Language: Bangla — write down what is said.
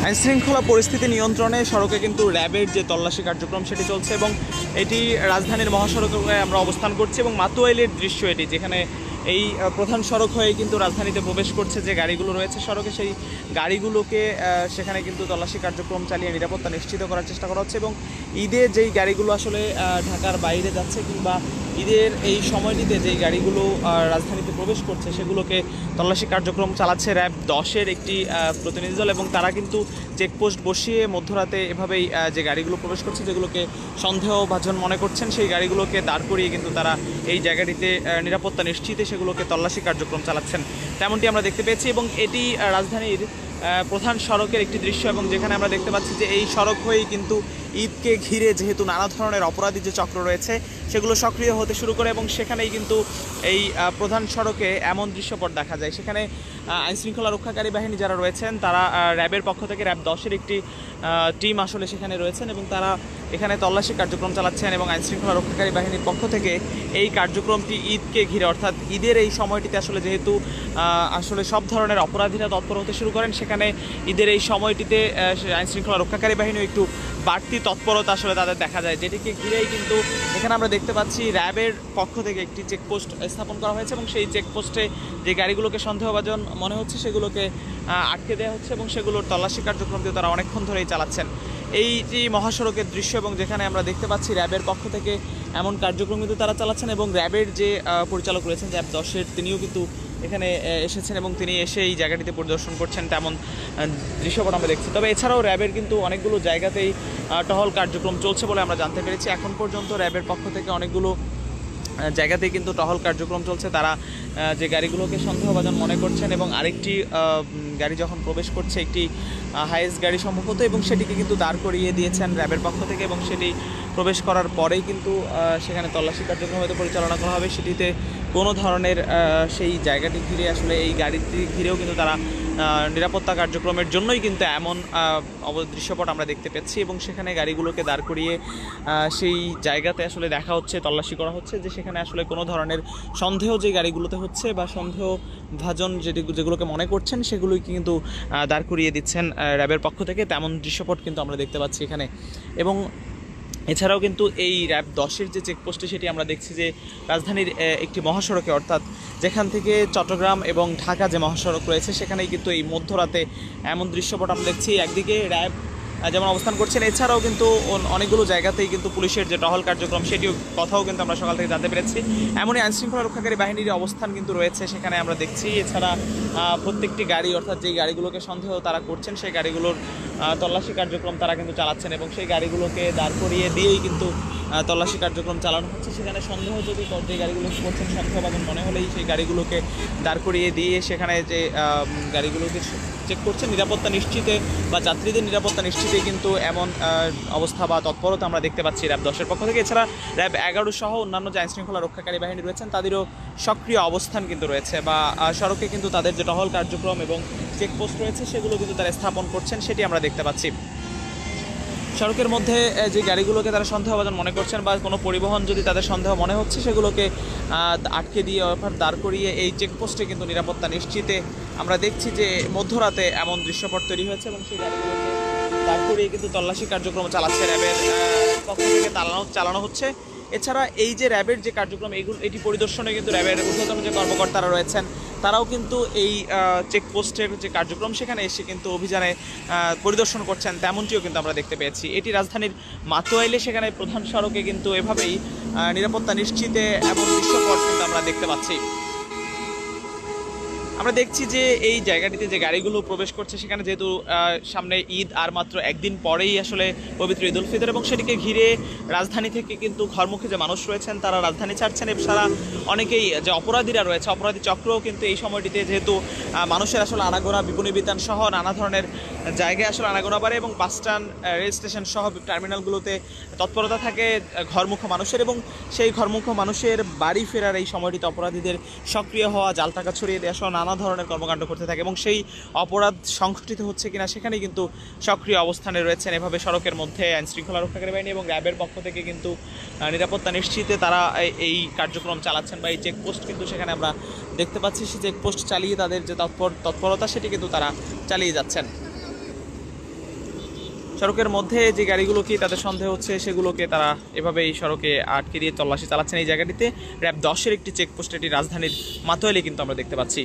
আইনশৃঙ্খলা পরিস্থিতি নিয়ন্ত্রণে সড়কে কিন্তু র্যাবের যে তল্লাশি কার্যক্রম সেটি চলছে এবং এটি রাজধানীর মহাসড়কে আমরা অবস্থান করছি এবং মাতুয়াইলের দৃশ্য এটি, যেখানে এই প্রধান সড়ক হয়ে কিন্তু রাজধানীতে প্রবেশ করছে যে গাড়িগুলো রয়েছে সড়কে, সেই গাড়িগুলোকে সেখানে কিন্তু তল্লাশি কার্যক্রম চালিয়ে নিরাপত্তা নিশ্চিত করার চেষ্টা করা হচ্ছে এবং ঈদে যেই গাড়িগুলো আসলে ঢাকার বাইরে যাচ্ছে কিংবা ঈদের এই সময়টিতে যেই গাড়িগুলো রাজধানীতে প্রবেশ করছে সেগুলোকে তল্লাশি কার্যক্রম চালাচ্ছে র্যাব 10-এর একটি প্রতিনিধি দল এবং তারা কিন্তু চেকপোস্ট বসিয়ে মধ্যরাতে এভাবেই যে গাড়িগুলো প্রবেশ করছে যেগুলোকে সন্দেহভাজন মনে করছেন সেই গাড়িগুলোকে দাঁড় করিয়ে কিন্তু তারা এই জায়গাটিতে নিরাপত্তা নিশ্চিতে সেগুলোকে তল্লাশি কার্যক্রম চালাচ্ছেন, তেমনটি আমরা দেখতে পেয়েছি। এবং এটি রাজধানীর প্রধান সড়কের একটি দৃশ্য এবং যেখানে আমরা দেখতে পাচ্ছি যে এই সড়ক হয়েই কিন্তু ঈদকে ঘিরে যেহেতু নানা ধরনের অপরাধী যে চক্র রয়েছে সেগুলো সক্রিয় হতে শুরু করে এবং সেখানেই কিন্তু এই প্রধান সড়কে এমন দৃশ্যপট দেখা যায়। সেখানে আইনশৃঙ্খলা রক্ষাকারী বাহিনী যারা রয়েছেন তারা র্যাবের পক্ষ থেকে র্যাব 10-এর একটি টিম আসলে সেখানে রয়েছেন এবং তারা এখানে তল্লাশি কার্যক্রম চালাচ্ছেন এবং আইনশৃঙ্খলা রক্ষাকারী বাহিনীর পক্ষ থেকে এই কার্যক্রমটি ঈদকে ঘিরে, অর্থাৎ ঈদের এই সময়টিতে আসলে যেহেতু আসলে সব ধরনের অপরাধীরা তৎপর হতে শুরু করেন, সেখানে ঈদের এই সময়টিতে আইনশৃঙ্খলা রক্ষাকারী বাহিনীও একটু বাড়তি তৎপরতা আসলে তাদের দেখা যায়, যেটিকে ঘিরেই কিন্তু এখানে আমরা দেখতে পাচ্ছি র্যাবের পক্ষ থেকে একটি চেকপোস্ট স্থাপন করা হয়েছে এবং সেই চেকপোস্টে যে গাড়িগুলোকে সন্দেহভাজন মনে হচ্ছে সেগুলোকে আটকে দেওয়া হচ্ছে এবং সেগুলোর তল্লাশি কার্যক্রম দিয়ে তারা অনেকক্ষণ ধরেই চালাচ্ছেন। এই যে মহাসড়কের দৃশ্য এবং যেখানে আমরা দেখতে পাচ্ছি র্যাবের পক্ষ থেকে এমন কার্যক্রম কিন্তু তারা চালাচ্ছেন এবং র্যাবের যে পরিচালক রয়েছেন র্যাব 10-এর তিনিও কিন্তু এখানে এসেছেন এবং তিনি এসে এই জায়গাটিতে পরিদর্শন করছেন, তেমন দৃশ্যপট আমরা দেখছি। তবে এছাড়াও র্যাবের কিন্তু অনেকগুলো জায়গাতেই টহল কার্যক্রম চলছে বলে আমরা জানতে পেরেছি। এখন পর্যন্ত র্যাবের পক্ষ থেকে অনেকগুলো জায়গাতেই কিন্তু টহল কার্যক্রম চলছে, তারা যে গাড়িগুলোকে সন্দেহভাজন মনে করছেন এবং আরেকটি গাড়ি যখন প্রবেশ করছে একটি হাইয়েস্ট গাড়ি সম্ভবত এবং সেটিকে কিন্তু দাঁড় করিয়ে দিয়েছেন র্যাবের পক্ষ থেকে এবং সেটি প্রবেশ করার পরেই কিন্তু সেখানে তল্লাশি কার্যক্রম হয়তো পরিচালনা করা হবে। সেটিতে কোনো ধরনের সেই জায়গাটি ঘিরে আসলে এই গাড়িটি ঘিরেও কিন্তু তারা নিরাপত্তা কার্যক্রমের জন্যই কিন্তু এমন দৃশ্যপট আমরা দেখতে পাচ্ছি এবং সেখানে গাড়িগুলোকে দাঁড় করিয়ে সেই জায়গাতে আসলে দেখা হচ্ছে, তল্লাশি করা হচ্ছে যে সেখানে আসলে কোনো ধরনের সন্দেহ যে গাড়িগুলোতে হচ্ছে বা সন্দেহভাজন যেগুলোকে মনে করছেন সেগুলোই কিন্তু দাঁড় করিয়ে দিচ্ছেন র্যাবের পক্ষ থেকে, তেমন দৃশ্যপট কিন্তু আমরা দেখতে পাচ্ছি এখানে। এবং এছাড়াও কিন্তু এই র্যাব 10-এর যে চেকপোস্টে সেটি আমরা দেখছি যে রাজধানীর একটি মহাসড়কে, অর্থাৎ যেখান থেকে চট্টগ্রাম এবং ঢাকা যে মহাসড়ক রয়েছে সেখানেই কিন্তু এই মধ্যরাতে এমন দৃশ্যপট আমরা দেখছি। একদিকে র্যাব যেমন অবস্থান করছেন, এছাড়াও কিন্তু অনেকগুলো জায়গাতেই কিন্তু পুলিশের যে টহল কার্যক্রম সেটিও কথাও কিন্তু আমরা সকাল থেকে জানতে পেরেছি। এমনই আইনশৃঙ্খলা রক্ষাকারী বাহিনীর অবস্থান কিন্তু রয়েছে সেখানে আমরা দেখছি। এছাড়া প্রত্যেকটি গাড়ি, অর্থাৎ যেই গাড়িগুলোকে সন্দেহ তারা করছেন সেই গাড়িগুলোর তল্লাশি কার্যক্রম তারা কিন্তু চালাচ্ছেন এবং সেই গাড়িগুলোকে দাঁড় করিয়ে দিয়েই কিন্তু তল্লাশি কার্যক্রম চালানো হচ্ছে। সেখানে সন্দেহ যদি যে গাড়িগুলো করছেন সন্দেহভাজন মনে হলেই সেই গাড়িগুলোকে দাঁড় করিয়ে দিয়ে সেখানে যে গাড়িগুলোকে চেক করছে নিরাপত্তা নিশ্চিতে বা যাত্রীদের নিরাপত্তা নিশ্চিতে কিন্তু এমন অবস্থা বা তৎপরতা আমরা দেখতে পাচ্ছি র্যাব 10-এর পক্ষ থেকে। এছাড়া র্যাব 11 সহ অন্যান্য যে আইনশৃঙ্খলা রক্ষাকারী বাহিনী রয়েছেন তাদেরও সক্রিয় অবস্থান কিন্তু রয়েছে বা সড়কে কিন্তু তাদের যে টহল কার্যক্রম এবং চেকপোস্ট রয়েছে সেগুলো কিন্তু তারা স্থাপন করছেন সেটি আমরা দেখতে পাচ্ছি। সড়কের মধ্যে যে গাড়িগুলোকে তারা সন্দেহভাজন মনে করছেন বা কোনো পরিবহন যদি তাদের সন্দেহ মনে হচ্ছে সেগুলোকে আটকে দিয়ে অর্থাৎ দাঁড় করিয়ে এই চেকপোস্টে কিন্তু নিরাপত্তা নিশ্চিতে আমরা দেখছি যে মধ্যরাতে এমন দৃশ্যপট তৈরি হয়েছে এবং সেই গাড়িগুলোকে দাঁড় করিয়ে কিন্তু তল্লাশি কার্যক্রম চালাচ্ছে র্যাবের পক্ষ থেকে চালানো হচ্ছে। এছাড়া এই যে র্যাবের যে কার্যক্রম এটি পরিদর্শনে কিন্তু র্যাবের ঊর্ধ্বতন যে কর্মকর্তারা রয়েছেন তারাও কিন্তু এই চেকপোস্টের যে কার্যক্রম সেখানে এসে কিন্তু অভিযানে পরিদর্শন করছেন, তেমনটিও কিন্তু আমরা দেখতে পেয়েছি। এটি রাজধানীর মাতুয়াইলে, সেখানে প্রধান সড়কে কিন্তু এভাবেই নিরাপত্তা নিশ্চিতে এমন দৃশ্যপট কিন্তু আমরা দেখতে পাচ্ছি। আমরা দেখছি যে এই জায়গাটিতে যে গাড়িগুলো প্রবেশ করছে সেখানে যেহেতু সামনে ঈদ আর মাত্র একদিন পরেই আসলে পবিত্র ঈদ উল ফিতর এবং সেটিকে ঘিরে রাজধানী থেকে কিন্তু ঘরমুখী যে মানুষ রয়েছেন তারা রাজধানী ছাড়ছেন এবং সারা অনেকেই যে অপরাধীরা রয়েছে অপরাধী চক্রও কিন্তু এই সময়টিতে যেহেতু মানুষের আসলে আনাগোনা বিপণী বিতান সহ নানা ধরনের জায়গায় আসলে আনাগোনা বাড়ে এবং বাস স্ট্যান্ড রেল স্টেশন সহ টার্মিনালগুলোতে তৎপরতা থাকে ঘরমুখ মানুষের এবং সেই ঘরমুখ মানুষের বাড়ি ফেরার এই সময়টিতে অপরাধীদের সক্রিয় হওয়া, জাল টাকা ছড়িয়ে দেওয়া সহ নানা ধরনের কর্মকাণ্ড করতে থাকে এবং সেই অপরাধ সংঘটিত হচ্ছে কিনা সেখানেই কিন্তু সক্রিয় অবস্থানে রয়েছেন। এভাবে সড়কের মধ্যে আইনশৃঙ্খলা রক্ষাকারী বাহিনী এবং র্যাবের পক্ষ থেকে কিন্তু নিরাপত্তা নিশ্চিতে তারা এই কার্যক্রম চালাচ্ছেন বা এই চেকপোস্ট কিন্তু সেখানে আমরা দেখতে পাচ্ছি। সেই চেকপোস্ট চালিয়ে তাদের যে তৎপরতা সেটি কিন্তু তারা চালিয়ে যাচ্ছেন। সড়কের মধ্যে যে গাড়িগুলোকে তাদের সন্দেহ হচ্ছে সেগুলোকে তারা এভাবে এই সড়কে আটকে দিয়ে তল্লাশি চালাচ্ছেন। এই জায়গাটিতে র্যাব 10-এর একটি চেকপোস্ট, এটি রাজধানীর মাতোয়ালি কিন্তু আমরা দেখতে পাচ্ছি।